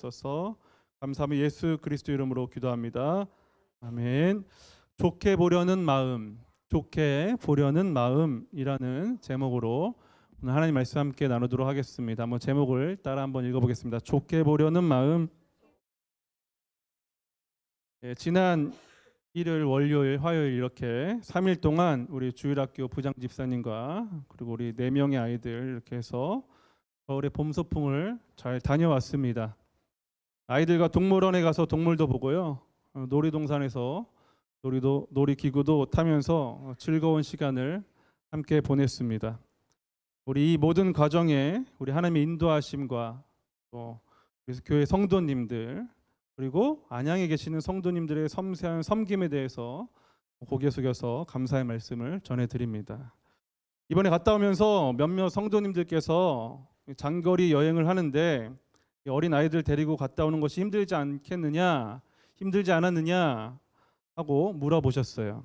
주셔서 감사하며 예수 그리스도 이름으로 기도합니다. 아멘. 좋게 보려는 마음, 좋게 보려는 마음이라는 제목으로 오늘 하나님 말씀 함께 나누도록 하겠습니다. 한번 제목을 따라 한번 읽어보겠습니다. 좋게 보려는 마음. 지난 일요일, 월요일, 화요일 이렇게 3일 동안 우리 주일학교 부장 집사님과 그리고 우리 4명의 아이들 이렇게 해서 서울의 봄 소풍을 잘 다녀왔습니다. 아이들과 동물원에 가서 동물도 보고요. 놀이동산에서 놀이기구도 타면서 즐거운 시간을 함께 보냈습니다. 우리 이 모든 과정에 우리 하나님의 인도하심과 또 교회 성도님들 그리고 안양에 계시는 성도님들의 섬세한 섬김에 대해서 고개 숙여서 감사의 말씀을 전해드립니다. 이번에 갔다 오면서 몇몇 성도님들께서 장거리 여행을 하는데 어린 아이들 데리고 갔다 오는 것이 힘들지 않겠느냐, 힘들지 않았느냐 하고 물어보셨어요.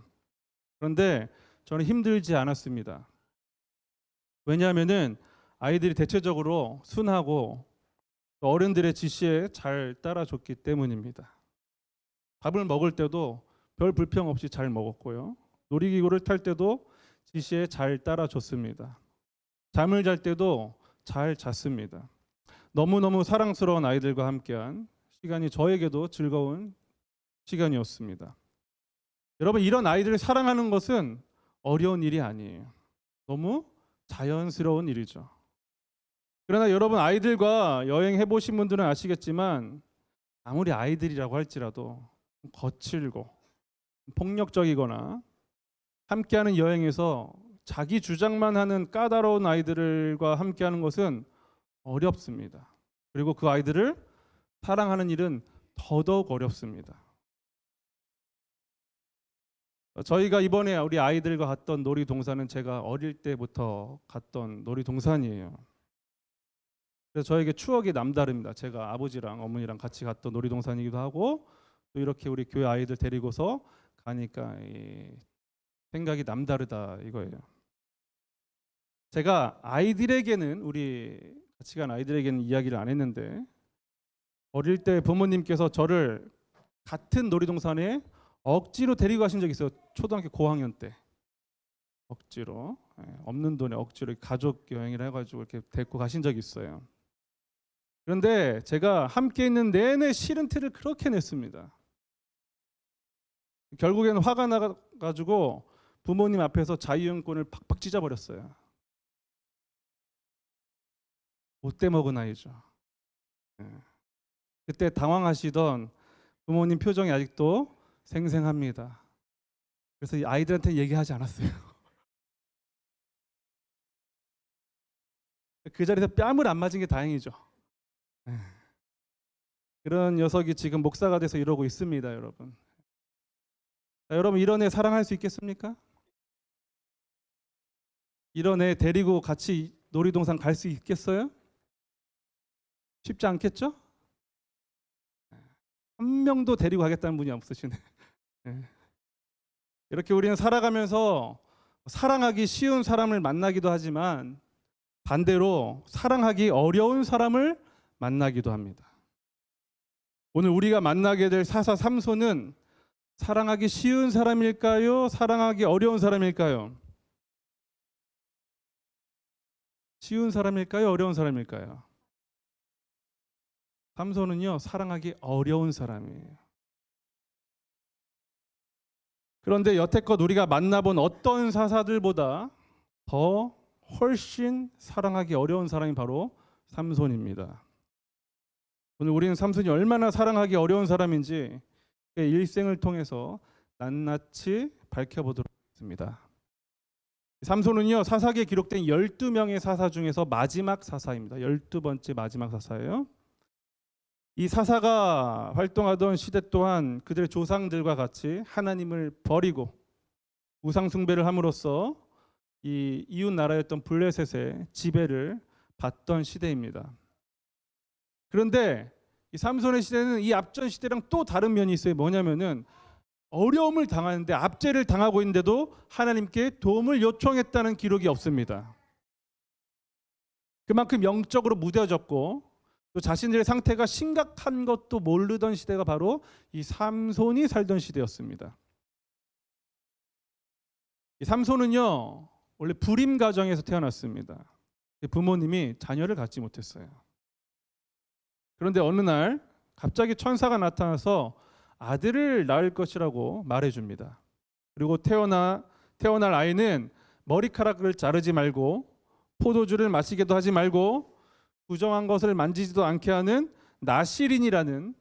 그런데 저는 힘들지 않았습니다. 왜냐하면은 아이들이 대체적으로 순하고 어른들의 지시에 잘 따라줬기 때문입니다. 밥을 먹을 때도 별 불평 없이 잘 먹었고요. 놀이기구를 탈 때도 지시에 잘 따라줬습니다. 잠을 잘 때도 잘 잤습니다. 너무너무 사랑스러운 아이들과 함께한 시간이 저에게도 즐거운 시간이었습니다. 여러분, 이런 아이들을 사랑하는 것은 어려운 일이 아니에요. 너무 자연스러운 일이죠. 그러나 여러분, 아이들과 여행해 보신 분들은 아시겠지만 아무리 아이들이라고 할지라도 거칠고 폭력적이거나 함께하는 여행에서 자기 주장만 하는 까다로운 아이들과 함께하는 것은 어렵습니다. 그리고 그 아이들을 사랑하는 일은 더더욱 어렵습니다. 저희가 이번에 우리 아이들과 갔던 놀이동산은 제가 어릴 때부터 갔던 놀이동산이에요. 그래서 저에게 추억이 남다릅니다. 제가 아버지랑 어머니랑 같이 갔던 놀이동산이기도 하고 또 이렇게 우리 교회 아이들 데리고서 가니까 생각이 남다르다 이거예요. 제가 아이들에게는 우리 같이 간 아이들에게는 이야기를 안 했는데 어릴 때 부모님께서 저를 같은 놀이동산에 억지로 데리고 가신 적이 있어요. 초등학교 고학년 때 억지로 없는 돈에 억지로 가족 여행을 해가지고 이렇게 데리고 가신 적이 있어요. 그런데 제가 함께 있는 내내 싫은 티를 그렇게 냈습니다. 결국에는 화가 나가지고 부모님 앞에서 자유여행권을 팍팍 찢어버렸어요. 못돼 먹은 아이죠. 그때 당황하시던 부모님 표정이 아직도 생생합니다. 그래서 이 아이들한테 얘기하지 않았어요. 그 자리에서 뺨을 안 맞은 게 다행이죠. 그런 녀석이 지금 목사가 돼서 이러고 있습니다, 여러분. 자, 여러분, 이런 애 사랑할 수 있겠습니까? 이런 애 데리고 같이 놀이동산 갈 수 있겠어요? 쉽지 않겠죠? 한 명도 데리고 가겠다는 분이 없으시네. 이렇게 우리는 살아가면서 사랑하기 쉬운 사람을 만나기도 하지만 반대로 사랑하기 어려운 사람을 만나기도 합니다. 오늘 우리가 만나게 될 사사 삼손은 사랑하기 쉬운 사람일까요? 사랑하기 어려운 사람일까요? 쉬운 사람일까요? 어려운 사람일까요? 삼손은요, 사랑하기 어려운 사람이에요. 그런데 여태껏 우리가 만나본 어떤 사사들보다 더 훨씬 사랑하기 어려운 사람이 바로 삼손입니다. 오늘 우리는 삼손이 얼마나 사랑하기 어려운 사람인지 그의 일생을 통해서 낱낱이 밝혀보도록 하겠습니다. 삼손은요, 사사기에 기록된 12명의 사사 중에서 마지막 사사입니다. 12번째 마지막 사사예요. 이 사사가 활동하던 시대 또한 그들의 조상들과 같이 하나님을 버리고 우상 숭배를 함으로써 이 이웃 나라였던 블레셋의 지배를 받던 시대입니다. 그런데 이 삼손의 시대는 이 앞전 시대랑 또 다른 면이 있어요. 뭐냐면은 어려움을 당하는데 압제를 당하고 있는데도 하나님께 도움을 요청했다는 기록이 없습니다. 그만큼 영적으로 무뎌졌고 또 자신들의 상태가 심각한 것도 모르던 시대가 바로 이 삼손이 살던 시대였습니다. 이 삼손은요, 원래 불임 가정에서 태어났습니다. 부모님이 자녀를 갖지 못했어요. 그런데 어느 날 갑자기 천사가 나타나서 아들을 낳을 것이라고 말해줍니다. 그리고 태어날 아이는 머리카락을 자르지 말고 포도주를 마시게도 하지 말고 부정한 것을 만지지도 않게 하는 나시린이라는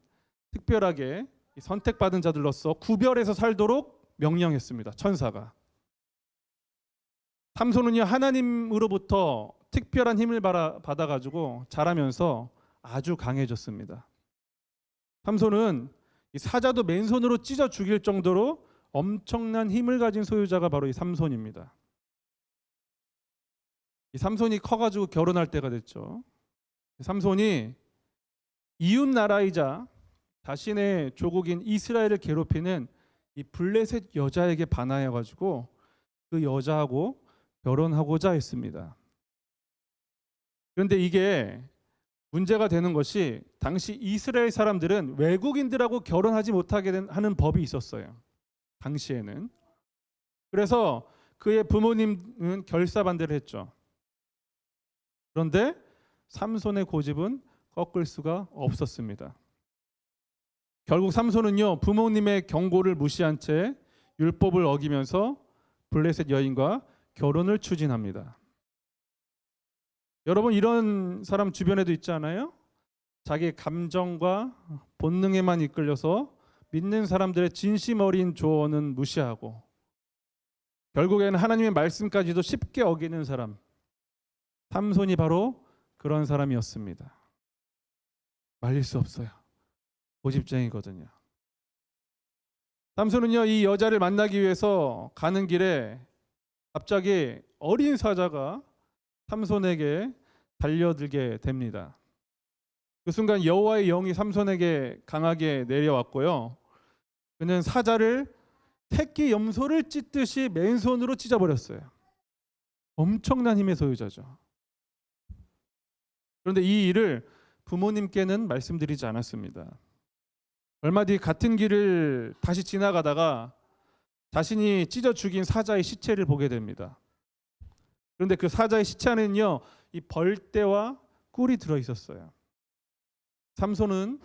특별하게 선택받은 자들로서 구별해서 살도록 명령했습니다. 천사가. 삼손은요, 하나님으로부터 특별한 힘을 받아가지고 자라면서 아주 강해졌습니다. 삼손은 이 사자도 맨손으로 찢어 죽일 정도로 엄청난 힘을 가진 소유자가 바로 이 삼손입니다. 이 삼손이 커가지고 결혼할 때가 됐죠. 삼손이 이웃 나라이자 자신의 조국인 이스라엘을 괴롭히는 이 블레셋 여자에게 반하여 가지고 그 여자하고 결혼하고자 했습니다. 그런데 이게 문제가 되는 것이 당시 이스라엘 사람들은 외국인들하고 결혼하지 못하게 하는 법이 있었어요. 당시에는. 그래서 그의 부모님은 결사반대를 했죠. 그런데 삼손의 고집은 꺾을 수가 없었습니다. 결국 삼손은요, 부모님의 경고를 무시한 채 율법을 어기면서 블레셋 여인과 결혼을 추진합니다. 여러분, 이런 사람 주변에도 있지 않아요? 자기 감정과 본능에만 이끌려서 믿는 사람들의 진심 어린 조언은 무시하고 결국에는 하나님의 말씀까지도 쉽게 어기는 사람, 삼손이 바로 그런 사람이었습니다. 말릴 수 없어요. 고집쟁이거든요. 삼손은요, 이 여자를 만나기 위해서 가는 길에 갑자기 어린 사자가 삼손에게 달려들게 됩니다. 그 순간 여호와의 영이 삼손에게 강하게 내려왔고요. 그는 사자를 새끼 염소를 찢듯이 맨손으로 찢어버렸어요. 엄청난 힘의 소유자죠. 그런데 이 일을 부모님께는 말씀드리지 않았습니다. 얼마 뒤 같은 길을 다시 지나가다가 자신이 찢어 죽인 사자의 시체를 보게 됩니다. 그런데 그 사자의 시체 안에는요, 이 벌떼와 꿀이 들어 있었어요. 삼손은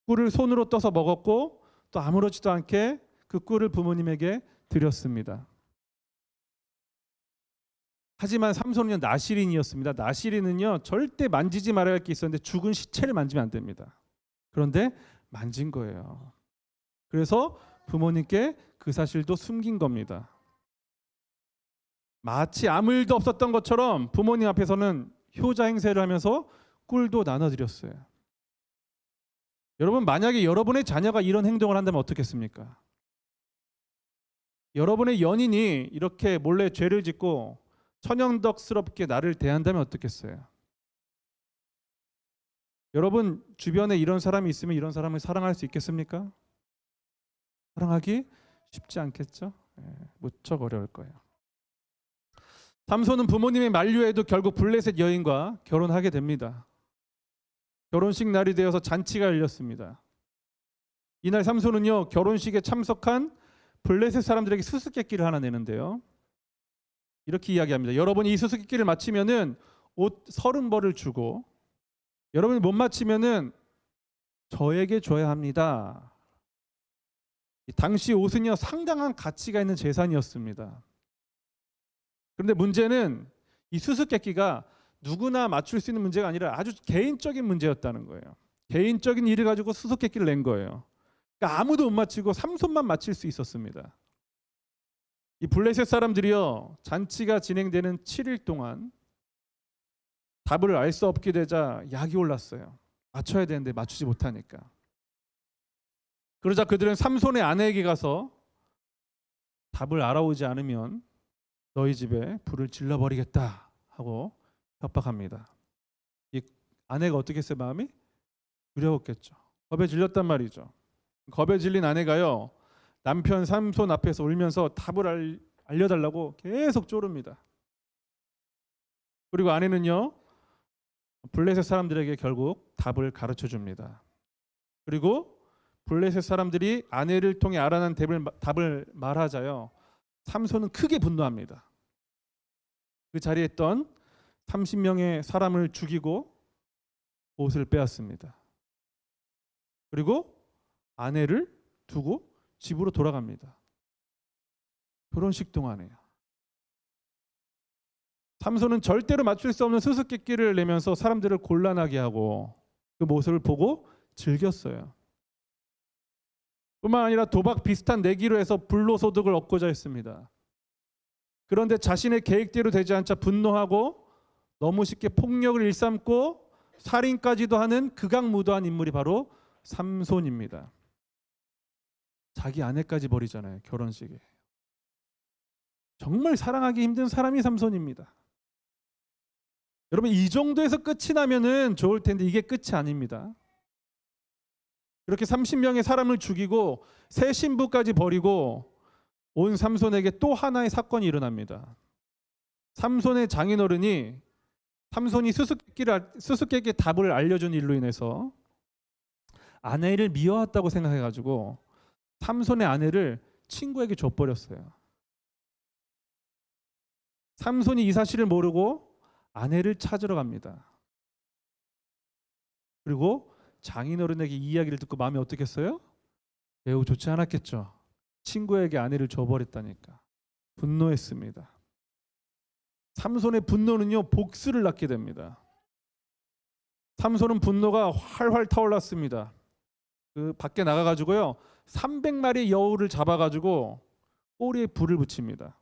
꿀을 손으로 떠서 먹었고 또 아무렇지도 않게 그 꿀을 부모님에게 드렸습니다. 하지만 삼손은 나시린이었습니다. 나시린은요, 절대 만지지 말아야 할 게 있었는데 죽은 시체를 만지면 안 됩니다. 그런데 만진 거예요. 그래서 부모님께 그 사실도 숨긴 겁니다. 마치 아무 일도 없었던 것처럼 부모님 앞에서는 효자 행세를 하면서 꿀도 나눠드렸어요. 여러분, 만약에 여러분의 자녀가 이런 행동을 한다면 어떻겠습니까? 여러분의 연인이 이렇게 몰래 죄를 짓고 천연덕스럽게 나를 대한다면 어떻겠어요? 여러분 주변에 이런 사람이 있으면 이런 사람을 사랑할 수 있겠습니까? 사랑하기 쉽지 않겠죠? 무척 어려울 거예요. 삼손은 부모님의 만류에도 결국 블레셋 여인과 결혼하게 됩니다. 결혼식 날이 되어서 잔치가 열렸습니다. 이날 삼손은요, 결혼식에 참석한 블레셋 사람들에게 수수께끼를 하나 내는데요. 이렇게 이야기합니다. 여러분이 이 수수께끼를 마치면은 옷 30벌을 주고 여러분이 못 마치면은 저에게 줘야 합니다. 당시 옷은요, 상당한 가치가 있는 재산이었습니다. 그런데 문제는 이 수수께끼가 누구나 맞출 수 있는 문제가 아니라 아주 개인적인 문제였다는 거예요. 개인적인 일을 가지고 수수께끼를 낸 거예요. 그러니까 아무도 못 맞히고 삼손만 맞힐 수 있었습니다. 이 블레셋 사람들이요, 잔치가 진행되는 7일 동안 답을 알 수 없게 되자 약이 올랐어요. 맞춰야 되는데 맞추지 못하니까. 그러자 그들은 삼손의 아내에게 가서 답을 알아오지 않으면 너희 집에 불을 질러버리겠다 하고 협박합니다. 이 아내가 어떻게 했어요? 마음이 두려웠겠죠. 겁에 질렸단 말이죠. 겁에 질린 아내가요, 남편 삼손 앞에서 울면서 답을 알려달라고 계속 쪼릅니다. 그리고 아내는요, 블레셋 사람들에게 결국 답을 가르쳐 줍니다. 그리고 블레셋 사람들이 아내를 통해 알아낸 답을 말하자요, 삼손은 크게 분노합니다. 그 자리에 있던 30명의 사람을 죽이고 옷을 빼앗습니다. 그리고 아내를 두고 집으로 돌아갑니다. 결혼식 동안에요. 삼손은 절대로 맞출 수 없는 수수께끼를 내면서 사람들을 곤란하게 하고 그 모습을 보고 즐겼어요. 뿐만 아니라 도박 비슷한 내기로 해서 불로소득을 얻고자 했습니다. 그런데 자신의 계획대로 되지 않자 분노하고 너무 쉽게 폭력을 일삼고 살인까지도 하는 극악무도한 인물이 바로 삼손입니다. 자기 아내까지 버리잖아요, 결혼식에. 정말 사랑하기 힘든 사람이 삼손입니다. 여러분, 이 정도에서 끝이 나면은 좋을 텐데 이게 끝이 아닙니다. 이렇게 30명의 사람을 죽이고 새 신부까지 버리고 온 삼손에게 또 하나의 사건이 일어납니다. 삼손의 장인어른이 삼손이 수수께끼 답을 알려준 일로 인해서 아내를 미워했다고 생각해가지고 삼손의 아내를 친구에게 줘버렸어요. 삼손이 이 사실을 모르고 아내를 찾으러 갑니다. 그리고 장인어른에게 이 이야기를 듣고 마음이 어떻겠어요? 매우 좋지 않았겠죠. 친구에게 아내를 줘버렸다니까. 분노했습니다. 삼손의 분노는요, 복수를 낳게 됩니다. 삼손은 분노가 활활 타올랐습니다. 그 밖에 나가가지고요, 300마리의 여우를 잡아가지고 꼬리에 불을 붙입니다.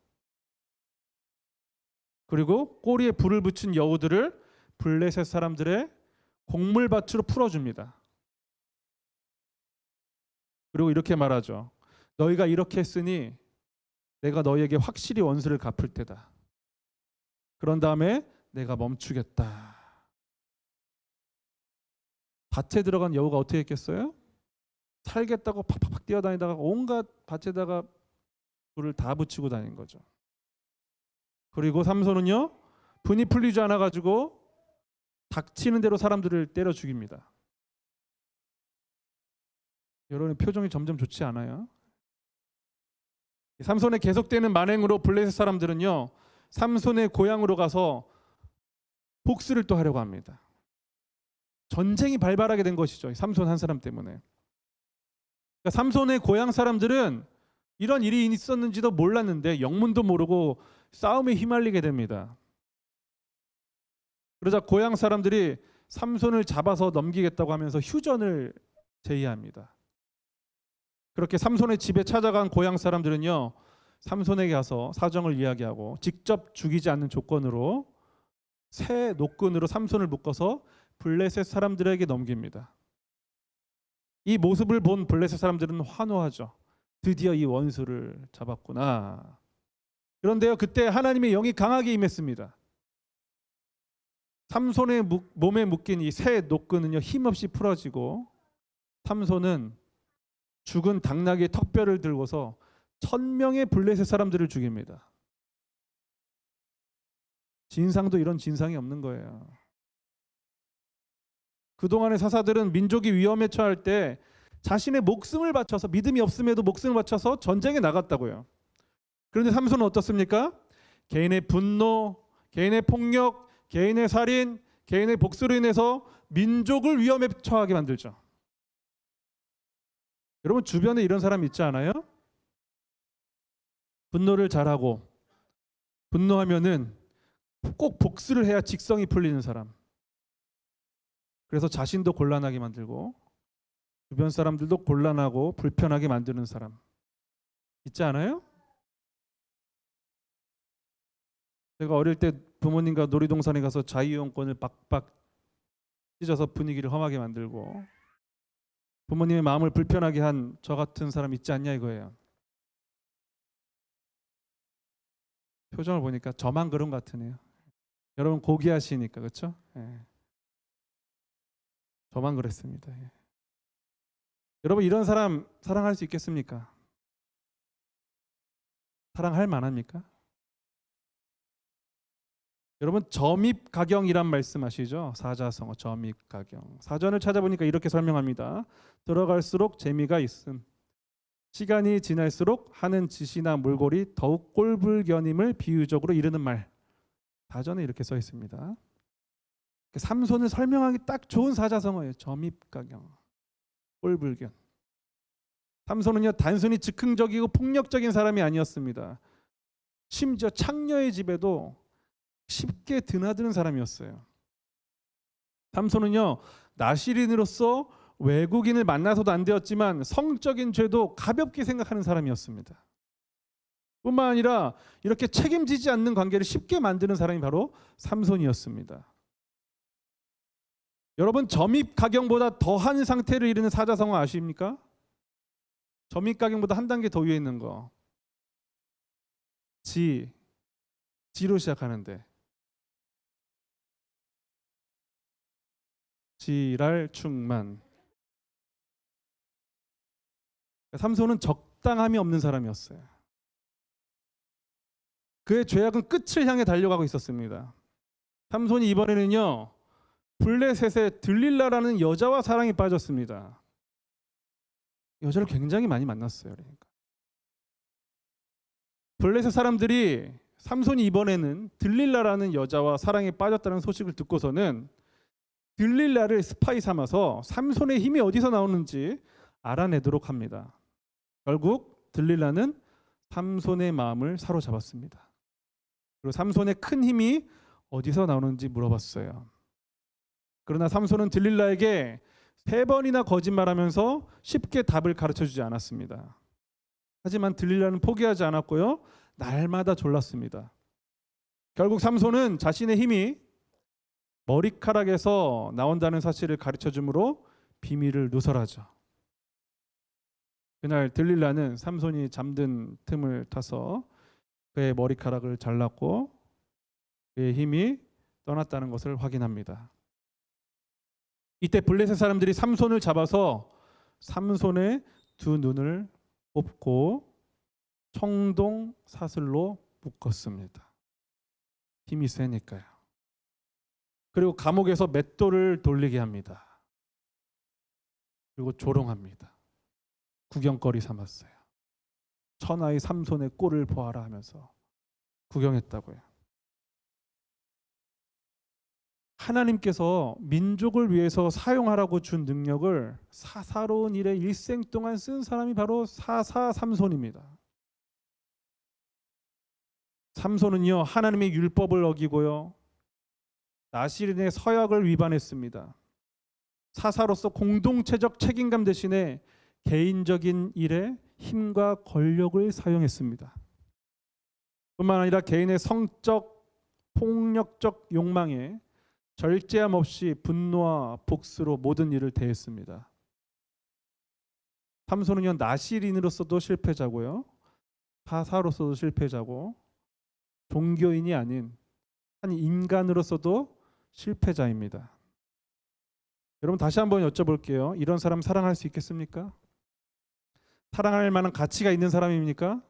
그리고 꼬리에 불을 붙인 여우들을 블레셋 사람들의 곡물밭으로 풀어줍니다. 그리고 이렇게 말하죠. 너희가 이렇게 했으니 내가 너희에게 확실히 원수를 갚을 테다. 그런 다음에 내가 멈추겠다. 밭에 들어간 여우가 어떻게 했겠어요? 살겠다고 팍팍팍 뛰어다니다가 온갖 밭에다가 불을 다 붙이고 다닌 거죠. 그리고 삼손은요, 분이 풀리지 않아 가지고 닥치는 대로 사람들을 때려 죽입니다. 여러분의 표정이 점점 좋지 않아요? 삼손의 계속되는 만행으로 블레셋 사람들은요, 삼손의 고향으로 가서 복수를 또 하려고 합니다. 전쟁이 발발하게 된 것이죠. 삼손 한 사람 때문에. 그러니까 삼손의 고향 사람들은 이런 일이 있었는지도 몰랐는데 영문도 모르고 싸움에 휘말리게 됩니다. 그러자 고향 사람들이 삼손을 잡아서 넘기겠다고 하면서 휴전을 제의합니다. 그렇게 삼손의 집에 찾아간 고향 사람들은요, 삼손에게 가서 사정을 이야기하고 직접 죽이지 않는 조건으로 새 노끈으로 삼손을 묶어서 블레셋 사람들에게 넘깁니다. 이 모습을 본 블레셋 사람들은 환호하죠. 드디어 이 원수를 잡았구나. 그런데요, 그때 하나님의 영이 강하게 임했습니다. 삼손의 몸에 묶인 이 새 노끈은요, 힘없이 풀어지고 삼손은 죽은 당나귀의 턱뼈를 들고서 1000명의 블레셋 사람들을 죽입니다. 진상도 이런 진상이 없는 거예요. 그동안의 사사들은 민족이 위험에 처할 때 자신의 목숨을 바쳐서, 믿음이 없음에도 목숨을 바쳐서 전쟁에 나갔다고요. 그런데 삼손은 어떻습니까? 개인의 분노, 개인의 폭력, 개인의 살인, 개인의 복수로 인해서 민족을 위험에 처하게 만들죠. 여러분, 주변에 이런 사람 있지 않아요? 분노를 잘하고 분노하면은 꼭 복수를 해야 직성이 풀리는 사람. 그래서 자신도 곤란하게 만들고 주변 사람들도 곤란하고 불편하게 만드는 사람 있지 않아요? 제가 어릴 때 부모님과 놀이동산에 가서 자유이용권을 빡빡 찢어서 분위기를 험하게 만들고 부모님의 마음을 불편하게 한 저 같은 사람 있지 않냐 이거예요. 표정을 보니까 저만 그런 것 같으네요. 여러분 고귀하시니까, 그렇죠? 예. 저만 그랬습니다. 예. 여러분, 이런 사람 사랑할 수 있겠습니까? 사랑할 만합니까? 여러분 점입가경이란 말씀 아시죠? 사자성어 점입가경. 사전을 찾아보니까 이렇게 설명합니다. 들어갈수록 재미가 있음. 시간이 지날수록 하는 짓이나 몰골이 더욱 꼴불견임을 비유적으로 이르는 말. 사전에 이렇게 써 있습니다. 삼손을 설명하기 딱 좋은 사자성어예요. 점입가경, 꼴불견. 삼손은요 단순히 즉흥적이고 폭력적인 사람이 아니었습니다. 심지어 창녀의 집에도 쉽게 드나드는 사람이었어요. 삼손은요 나실인으로서 외국인을 만나서도 안 되었지만 성적인 죄도 가볍게 생각하는 사람이었습니다. 뿐만 아니라 이렇게 책임지지 않는 관계를 쉽게 만드는 사람이 바로 삼손이었습니다. 여러분 점입가경보다 더한 상태를 이루는 사자성어 아십니까? 점입가경보다 한 단계 더 위에 있는 거. 지로 시작하는데 지랄충만. 삼손은 적당함이 없는 사람이었어요. 그의 죄악은 끝을 향해 달려가고 있었습니다. 삼손이 이번에는요 블레셋의 들릴라라는 여자와 사랑에 빠졌습니다. 여자를 굉장히 많이 만났어요. 그러니까 블레셋 사람들이 삼손이 이번에는 들릴라라는 여자와 사랑에 빠졌다는 소식을 듣고서는 들릴라를 스파이 삼아서 삼손의 힘이 어디서 나오는지 알아내도록 합니다. 결국 들릴라는 삼손의 마음을 사로잡았습니다. 그리고 삼손의 큰 힘이 어디서 나오는지 물어봤어요. 그러나 삼손은 들릴라에게 3번이나 거짓말하면서 쉽게 답을 가르쳐주지 않았습니다. 하지만 들릴라는 포기하지 않았고요. 날마다 졸랐습니다. 결국 삼손은 자신의 힘이 머리카락에서 나온다는 사실을 가르쳐주므로 비밀을 누설하죠. 그날 들릴라는 삼손이 잠든 틈을 타서 그의 머리카락을 잘랐고 그의 힘이 떠났다는 것을 확인합니다. 이때 블레셋 사람들이 삼손을 잡아서 삼손의 2 눈을 뽑고 청동 사슬로 묶었습니다. 힘이 세니까요. 그리고 감옥에서 맷돌을 돌리게 합니다. 그리고 조롱합니다. 구경거리 삼았어요. 천하의 삼손의 꼴을 보아라 하면서 구경했다고요. 하나님께서 민족을 위해서 사용하라고 준 능력을 사사로운 일에 일생 동안 쓴 사람이 바로 사사 삼손입니다. 삼손은요 하나님의 율법을 어기고요 나실인의 서약을 위반했습니다. 사사로서 공동체적 책임감 대신에 개인적인 일에 힘과 권력을 사용했습니다. 뿐만 아니라 개인의 성적, 폭력적 욕망에 절제함 없이 분노와 복수로 모든 일을 대했습니다. 삼손은요 나실인으로서도 실패자고요 사사로서도 실패자고 종교인이 아닌 한 인간으로서도 실패자입니다. 여러분 다시 한번 여쭤볼게요. 이런 사람 사랑할 수 있겠습니까? 사랑할 만한 가치가 있는 사람입니까?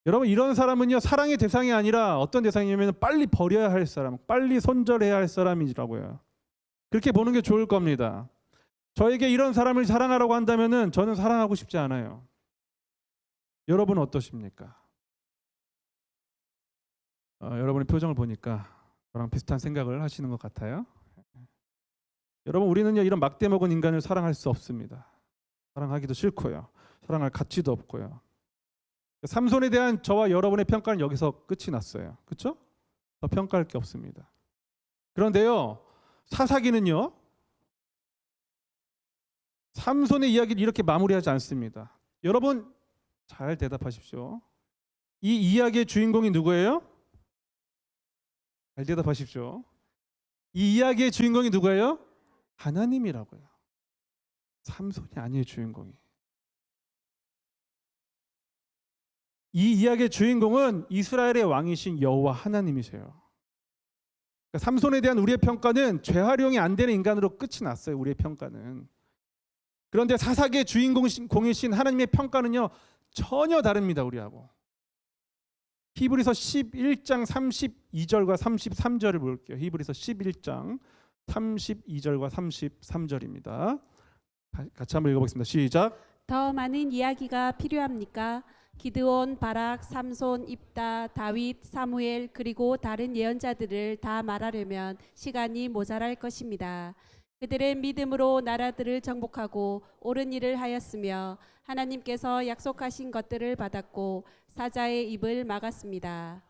여러분 이런 사람은요 사랑의 대상이 아니라 어떤 대상이냐면 빨리 버려야 할 사람, 빨리 손절해야 할 사람이라고요. 그렇게 보는 게 좋을 겁니다. 저에게 이런 사람을 사랑하라고 한다면은 저는 사랑하고 싶지 않아요. 여러분은 어떠십니까? 여러분의 표정을 보니까 저랑 비슷한 생각을 하시는 것 같아요. 여러분 우리는요 이런 막대 먹은 인간을 사랑할 수 없습니다. 사랑하기도 싫고요. 사랑할 가치도 없고요. 삼손에 대한 저와 여러분의 평가는 여기서 끝이 났어요. 그렇죠? 더 평가할 게 없습니다. 그런데요 사사기는요 삼손의 이야기를 이렇게 마무리하지 않습니다. 여러분 잘 대답하십시오. 이 이야기의 주인공이 누구예요? 잘 대답하십시오. 이 이야기의 주인공이 누구예요? 하나님이라고요. 삼손이 아니에요. 주인공이. 이 이야기의 주인공은 이스라엘의 왕이신 여호와 하나님이세요. 그러니까 삼손에 대한 우리의 평가는 재활용이 안 되는 인간으로 끝이 났어요. 우리의 평가는. 그런데 사사기의 주인공이신 하나님의 평가는요 전혀 다릅니다. 우리하고. 히브리서 11장 32절과 33절을 볼게요. 히브리서 11장 32절과 33절입니다. 같이 한번 읽어보겠습니다. 시작. 더 많은 이야기가 필요합니까? 기드온, 바락, 삼손, 입다, 다윗, 사무엘 그리고 다른 예언자들을 다 말하려면 시간이 모자랄 것입니다. 그들은 믿음으로 나라들을 정복하고 옳은 일을 하였으며 하나님께서 약속하신 것들을 받았고 사자의 입을 막았습니다.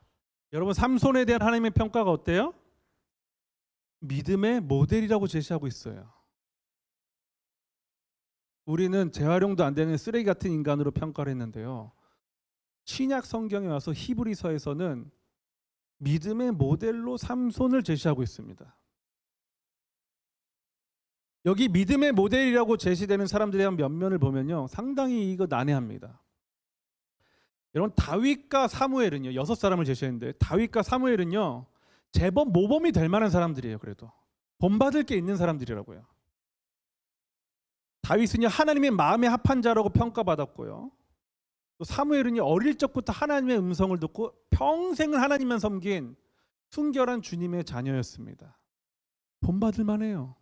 여러분, 삼손에 대한 하나님의 평가가 어때요? 믿음의 모델이라고 제시하고 있어요. 우리는 재활용도 안 되는 쓰레기 같은 인간으로 평가를 했는데요. 신약 성경에 와서 히브리서에서는 믿음의 모델로 삼손을 제시하고 있습니다. 여기 믿음의 모델이라고 제시되는 사람들의 한 면면을 보면요, 상당히 이거 난해합니다. 여러분, 다윗과 사무엘은요, 6사람을 제시했는데 다윗과 사무엘은요 제법 모범이 될 만한 사람들이에요. 그래도 본받을 게 있는 사람들이라고요. 다윗은요 하나님의 마음에 합한 자라고 평가받았고요. 또 사무엘은요 어릴 적부터 하나님의 음성을 듣고 평생을 하나님만 섬긴 순결한 주님의 자녀였습니다. 본받을 만해요.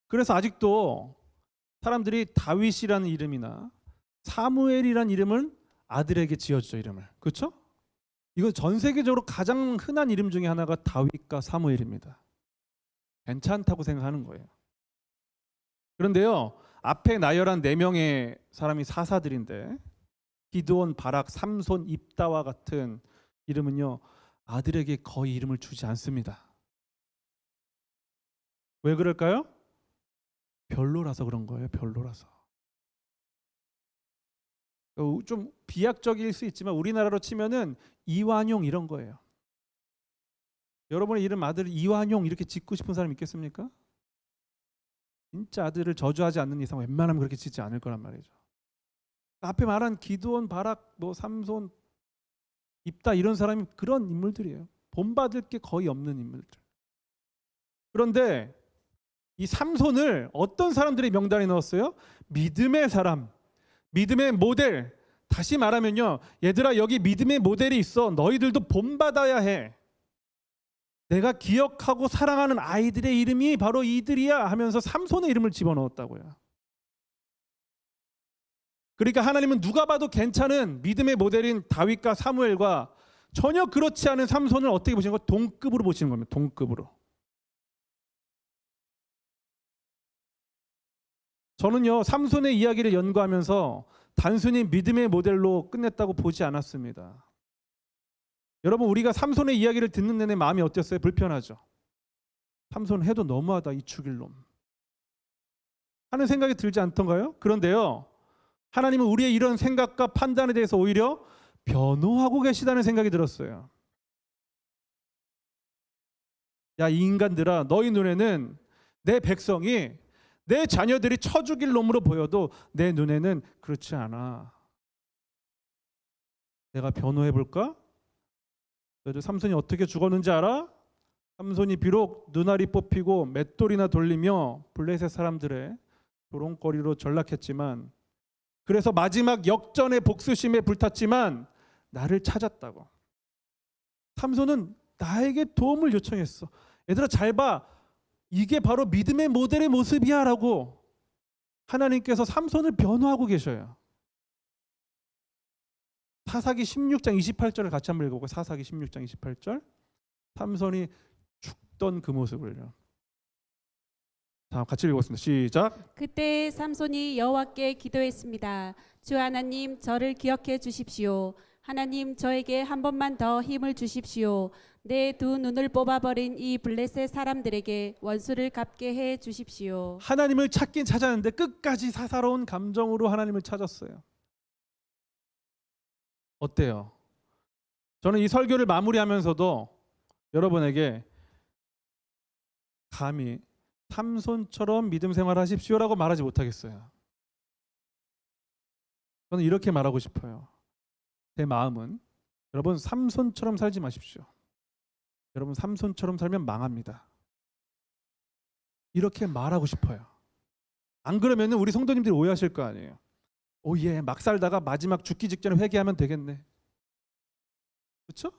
그래서 아직도 사람들이 다윗이라는 이름이나 사무엘이라는 이름을 아들에게 지어주죠. 이름을. 그렇죠? 이건 전 세계적으로 가장 흔한 이름 중에 하나가 다윗과 사무엘입니다. 괜찮다고 생각하는 거예요. 그런데요, 앞에 나열한 4명의 사람이 사사들인데 기드온, 바락, 삼손, 입다와 같은 이름은요 아들에게 거의 이름을 주지 않습니다. 왜 그럴까요? 별로라서 그런 거예요. 별로라서. 좀 비약적일 수 있지만 우리나라로 치면은 이완용 이런 거예요. 여러분의 이름 아들 이완용 이렇게 짓고 싶은 사람 있겠습니까? 진짜 아들을 저주하지 않는 이상 웬만하면 그렇게 짓지 않을 거란 말이죠. 앞에 말한 기드온, 바락, 삼손, 입다 이런 사람이 그런 인물들이에요. 본받을 게 거의 없는 인물들. 그런데 이 삼손을 어떤 사람들이 명단에 넣었어요? 믿음의 사람, 믿음의 모델. 다시 말하면요, 얘들아 여기 믿음의 모델이 있어. 너희들도 본받아야 해. 내가 기억하고 사랑하는 아이들의 이름이 바로 이들이야 하면서 삼손의 이름을 집어넣었다고요. 그러니까 하나님은 누가 봐도 괜찮은 믿음의 모델인 다윗과 사무엘과 전혀 그렇지 않은 삼손을 어떻게 보시는 거예요? 동급으로 보시는 겁니다. 동급으로. 저는요 삼손의 이야기를 연구하면서 단순히 믿음의 모델로 끝냈다고 보지 않았습니다. 여러분, 우리가 삼손의 이야기를 듣는 내내 마음이 어땠어요? 불편하죠. 삼손 해도 너무하다, 이 죽일 놈 하는 생각이 들지 않던가요? 그런데요, 하나님은 우리의 이런 생각과 판단에 대해서 오히려 변호하고 계시다는 생각이 들었어요. 야, 이 인간들아, 너희 눈에는 내 백성이, 내 자녀들이 쳐 죽일 놈으로 보여도 내 눈에는 그렇지 않아. 내가 변호해 볼까? 너희들 삼손이 어떻게 죽었는지 알아? 삼손이 비록 눈알이 뽑히고 맷돌이나 돌리며 블레셋 사람들의 조롱거리로 전락했지만, 그래서 마지막 역전의 복수심에 불탔지만 나를 찾았다고. 삼손은 나에게 도움을 요청했어. 얘들아 잘 봐, 이게 바로 믿음의 모델의 모습이야 라고 하나님께서 삼손을 변호하고 계셔요. 사사기 16장 28절을 같이 한번 읽어보고, 사사기 16장 28절. 삼손이 죽던 그 모습을요. 자, 같이 읽었습니다. 시작. 그때 삼손이 여호와께 기도했습니다. 주 하나님, 저를 기억해 주십시오. 하나님, 저에게 한 번만 더 힘을 주십시오. 내 두 눈을 뽑아버린 이 블레셋 사람들에게 원수를 갚게 해 주십시오. 하나님을 찾긴 찾았는데 끝까지 사사로운 감정으로 하나님을 찾았어요. 어때요? 저는 이 설교를 마무리하면서도 여러분에게 감히 삼손처럼 믿음 생활하십시오라고 말하지 못하겠어요. 저는 이렇게 말하고 싶어요. 제 마음은, 여러분 삼손처럼 살지 마십시오. 여러분 삼손처럼 살면 망합니다. 이렇게 말하고 싶어요. 안 그러면 우리 성도님들이 오해하실 거 아니에요. 오예, 막 살다가 마지막 죽기 직전에 회개하면 되겠네. 그렇죠?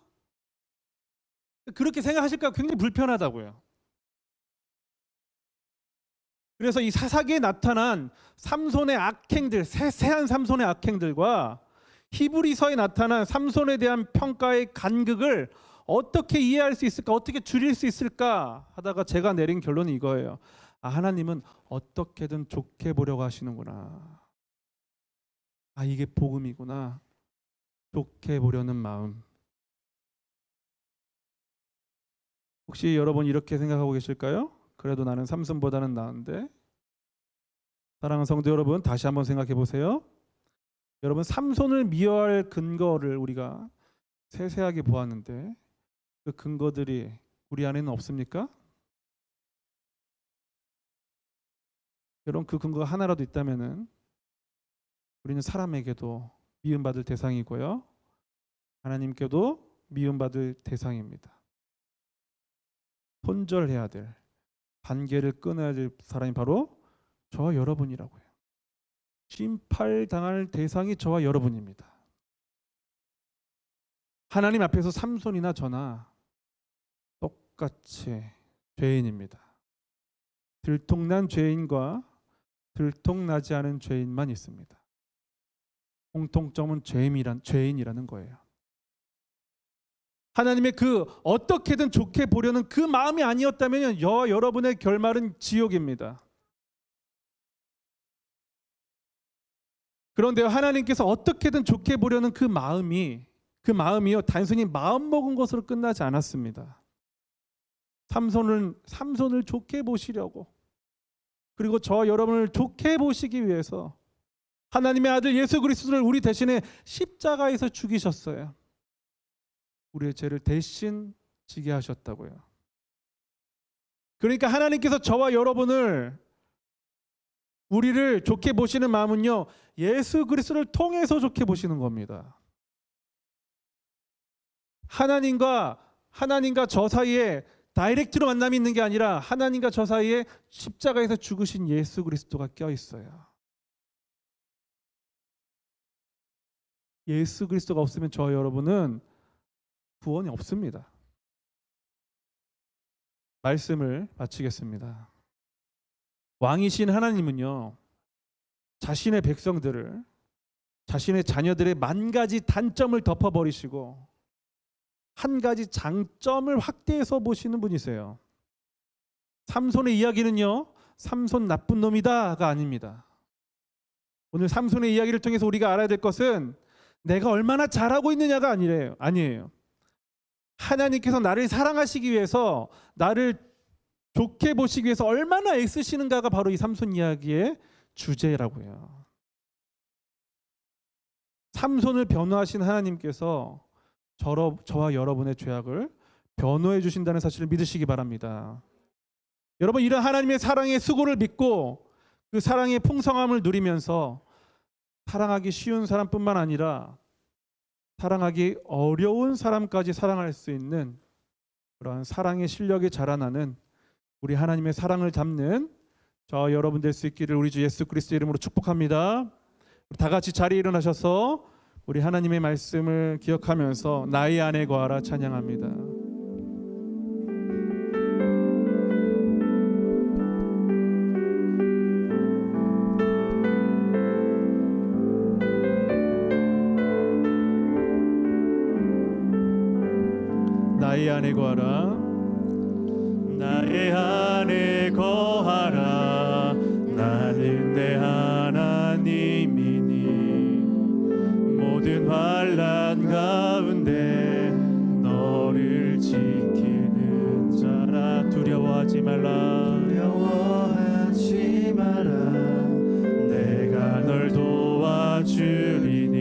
그렇게 생각하실까 굉장히 불편하다고요. 그래서 이 사사기에 나타난 삼손의 악행들, 세세한 삼손의 악행들과 히브리서에 나타난 삼손에 대한 평가의 간극을 어떻게 이해할 수 있을까, 어떻게 줄일 수 있을까 하다가 제가 내린 결론이 이거예요. 하나님은 어떻게든 좋게 보려고 하시는구나. 이게 복음이구나. 좋게 보려는 마음. 혹시 여러분 이렇게 생각하고 계실까요? 그래도 나는 삼손보다는 나은데. 사랑하는 성도 여러분, 다시 한번 생각해 보세요. 여러분, 삼손을 미워할 근거를 우리가 세세하게 보았는데 그 근거들이 우리 안에는 없습니까? 여러분, 그 근거가 하나라도 있다면은 우리는 사람에게도 미움받을 대상이고요, 하나님께도 미움받을 대상입니다. 손절해야 될, 관계를 끊어야 될 사람이 바로 저와 여러분이라고요. 심판당할 대상이 저와 여러분입니다. 하나님 앞에서 삼손이나 저나 똑같이 죄인입니다. 들통난 죄인과 들통나지 않은 죄인만 있습니다. 공통점은 죄인이라는 거예요. 하나님의 그 어떻게든 좋게 보려는 그 마음이 아니었다면 여러분의 결말은 지옥입니다. 그런데 하나님께서 어떻게든 좋게 보려는 그 마음이요, 단순히 마음 먹은 것으로 끝나지 않았습니다. 삼손을 좋게 보시려고, 그리고 저 여러분을 좋게 보시기 위해서 하나님의 아들 예수 그리스도를 우리 대신에 십자가에서 죽이셨어요. 우리의 죄를 대신 지게 하셨다고요. 그러니까 하나님께서 저와 우리를 좋게 보시는 마음은요, 예수 그리스도를 통해서 좋게 보시는 겁니다. 하나님과 저 사이에 다이렉트로 만남이 있는 게 아니라 하나님과 저 사이에 십자가에서 죽으신 예수 그리스도가 껴 있어요. 예수 그리스도가 없으면 저와 여러분은 구원이 없습니다. 말씀을 마치겠습니다. 왕이신 하나님은요, 자신의 백성들을, 자신의 자녀들의 만 가지 단점을 덮어버리시고 한 가지 장점을 확대해서 보시는 분이세요. 삼손의 이야기는요, 삼손 나쁜 놈이다가 아닙니다. 오늘 삼손의 이야기를 통해서 우리가 알아야 될 것은 내가 얼마나 잘하고 있느냐가 아니에요. 하나님께서 나를 사랑하시기 위해서, 나를 좋게 보시기 위해서 얼마나 애쓰시는가가 바로 이 삼손 이야기의 주제라고요. 삼손을 변호하신 하나님께서 저와 여러분의 죄악을 변호해 주신다는 사실을 믿으시기 바랍니다. 여러분, 이런 하나님의 사랑의 수고를 믿고 그 사랑의 풍성함을 누리면서 사랑하기 쉬운 사람뿐만 아니라 사랑하기 어려운 사람까지 사랑할 수 있는 그러한 사랑의 실력이 자라나는 우리 하나님의 사랑을 담는 저 여러분 될 수 있기를 우리 주 예수 그리스도 이름으로 축복합니다. 다 같이 자리에 일어나셔서 우리 하나님의 말씀을 기억하면서 나의 안에 거하라 찬양합니다. 나의 안에 거하라, 나의 안에 거하라. 나는 내 하나님이니 모든 환난 가운데 너를 지키는 자라. 두려워하지 말라, 내가 널 도와주리니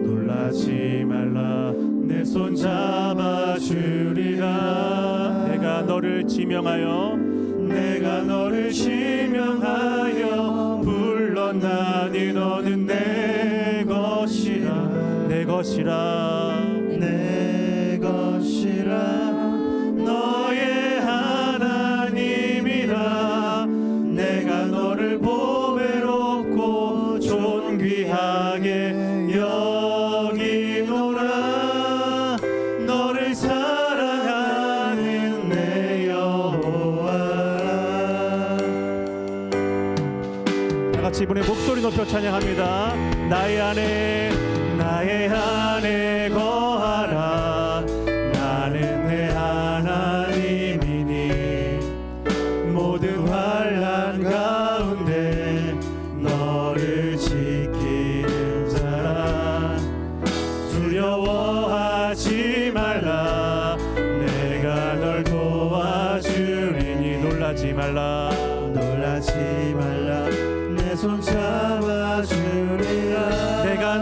놀라지 말라. 내 손 잡아주리라. 내가 너를 지명하여 불렀나니 너는 내 것이라. 너의 하나님이라. 내가 너를 보배롭고 같이 이번에 목소리 높여 찬양합니다. 나의 안에 거하라. 나는 내 하나님이니 모든 환난 가운데 너를 지키는 자라. 두려워하지 말라. 내가 널 도와주리니 놀라지 말라. 내 손 잡아주리라. 내가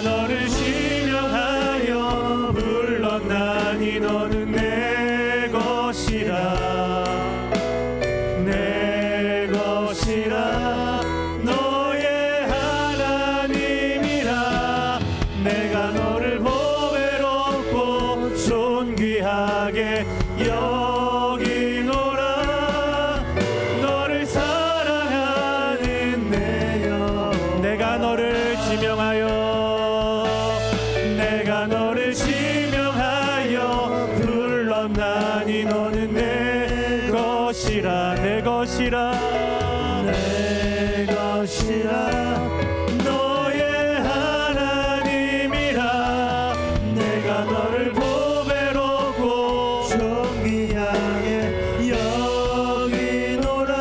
너를 심령하여 불렀나니 너는 내 것이라. 내 것이라. 너의 하나님이라. 내가 너를 보배롭고 존귀하게 여기노라. 너를 사랑하는 내 영. 내가 너를 지명하여 불렀나니 너는 내 것이라. 내 것이라. 너의 하나님이라. 내가 너를 보배롭고 존귀하게 여기노라.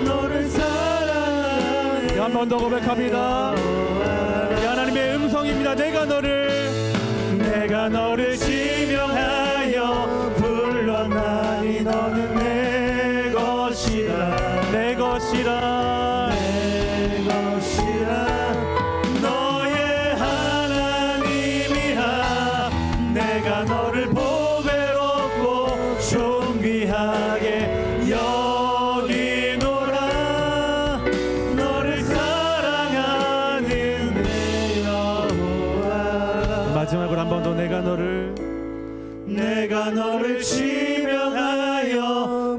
너를 사랑하는. 한 번 더 고백합니다. 하나님의 음성입니다. 내가 너를 지명하여 불렀나니 너는 내 것이라. 내 것이라. 너의 하나님이라. 내가 너를 보배롭고 존귀하게 여기노라. 너를 사랑하는 내 여호와. 마지막으로 한 번 더 내가 너를 지명하여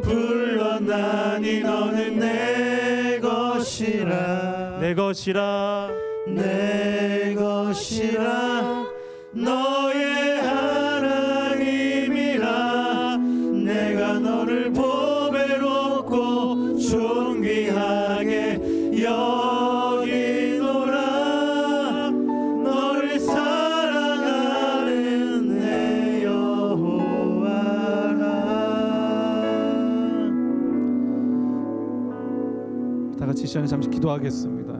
불렀나니 너는 내 것이라. 내 것이라. 너의 하나님이라. 내가 너를 보배롭고 존귀하게 여기노라. 너를 사랑하는 내 여호와라. 다 같이 이 시간에 잠시 기도하겠습니다.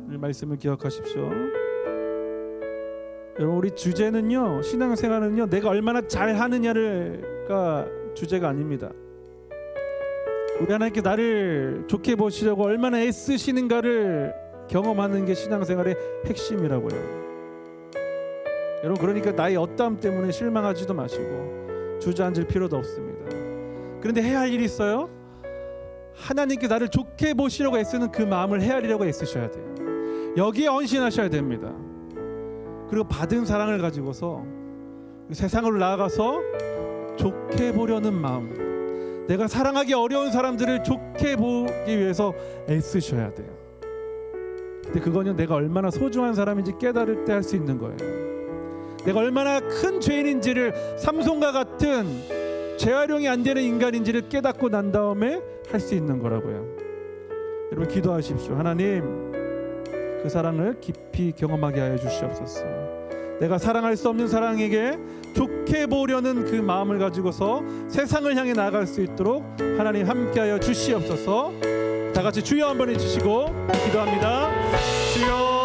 오늘 말씀을 기억하십시오. 여러분, 우리 주제는요, 신앙생활은요, 내가 얼마나 잘하느냐가 주제가 아닙니다. 우리 하나님께 나를 좋게 보시려고 얼마나 애쓰시는가를 경험하는 게 신앙생활의 핵심이라고요. 여러분, 그러니까 나의 어떠함 때문에 실망하지도 마시고 주저앉을 필요도 없습니다. 그런데 해야 할 일이 있어요. 하나님께 나를 좋게 보시려고 애쓰는 그 마음을 헤아리려고 애쓰셔야 돼요. 여기에 헌신하셔야 됩니다. 그리고 받은 사랑을 가지고서 세상으로 나아가서 좋게 보려는 마음, 내가 사랑하기 어려운 사람들을 좋게 보기 위해서 애쓰셔야 돼요. 근데 그거는 내가 얼마나 소중한 사람인지 깨달을 때 할 수 있는 거예요. 내가 얼마나 큰 죄인인지를, 삼손과 같은 재활용이 안 되는 인간인지를 깨닫고 난 다음에 할 수 있는 거라고요. 여러분, 기도하십시오. 하나님, 그 사랑을 깊이 경험하게 하여 주시옵소서. 내가 사랑할 수 없는 사랑에게 좋게 보려는 그 마음을 가지고서 세상을 향해 나아갈 수 있도록 하나님 함께하여 주시옵소서. 다 같이 주여 한번 해주시고 기도합니다. 주여.